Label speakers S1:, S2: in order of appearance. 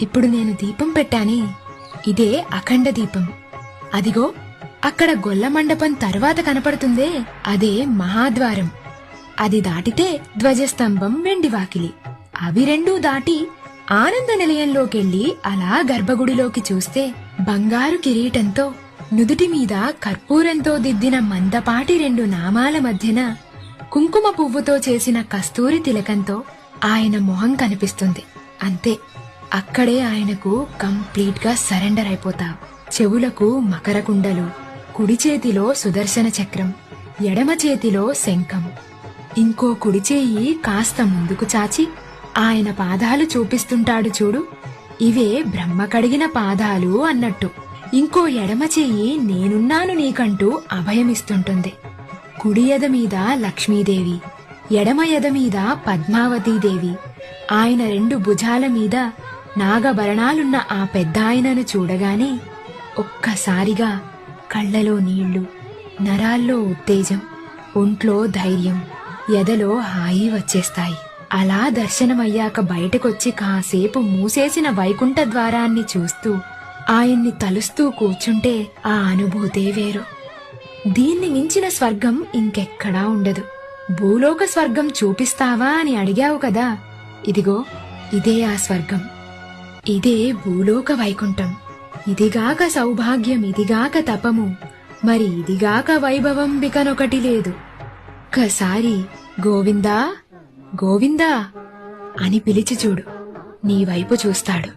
S1: ఇప్పుడు నేను దీపం పెట్టానే, ఇదే అఖండ దీపం. అదిగో అక్కడ గొల్ల మండపం తర్వాత కనపడుతుందే, అదే మహాద్వారం. అది దాటితే ధ్వజస్తంభం, వెండివాకిలి. అవి రెండూ దాటి ఆనంద నిలయంలోకెళ్లి అలా గర్భగుడిలోకి చూస్తే బంగారు కిరీటంతో నుదుటి మీద కర్పూరంతో దిద్దిన మందపాటి రెండు నామాల మధ్యన కుంకుమ పువ్వుతో చేసిన కస్తూరి తిలకంతో ఆయన మొహం కనిపిస్తుంది. అంతే, అక్కడే ఆయనకు కంప్లీట్ గా సరెండర్ అయిపోతావు. చెవులకు మకర కుండలు, కుడి చేతిలో సుదర్శన చక్రం, ఎడమ చేతిలో శంఖం. ఇంకో కుడి చేయి కాస్త ముందుకు చాచి ఆయన పాదాలు చూపిస్తుంటాడు చూడు, ఇవే బ్రహ్మ కడిగిన పాదాలు అన్నట్టు. ఇంకో ఎడమ చెయ్యి నేనున్నాను నీకంటూ అభయమిస్తుంటుంది. కుడి ఎద మీద లక్ష్మీదేవి, ఎడమ ఎద మీద పద్మావతీదేవి. ఆయన రెండు భుజాల మీద నాగభరణాలున్న ఆ పెద్దాయనను చూడగానే ఒక్కసారిగా కళ్లలో నీళ్లు, నరాల్లో ఉత్తేజం, ఒంట్లో ధైర్యం, ఎదలో హాయి వచ్చేస్తాయి. అలా దర్శనమయ్యాక బయటకొచ్చి కాసేపు మూసేసిన వైకుంఠ ద్వారాన్ని చూస్తూ ఆయన్ని తలుస్తూ కూర్చుంటే ఆ అనుభూతే వేరు. దీన్ని మించిన స్వర్గం ఇంకెక్కడా ఉండదు. భూలోక స్వర్గం చూపిస్తావా అని అడిగావు కదా, ఇదిగో ఇదే ఆ స్వర్గం. ఇదే భూలోక వైకుంఠం. ఇదిగాక సౌభాగ్యం, ఇదిగాక తపము, మరి ఇదిగాక వైభవం బికనొకటి లేదు. ఒక్కసారి గోవిందా గోవిందా అని పిలిచి చూడు, నీ వైపు చూస్తాడు.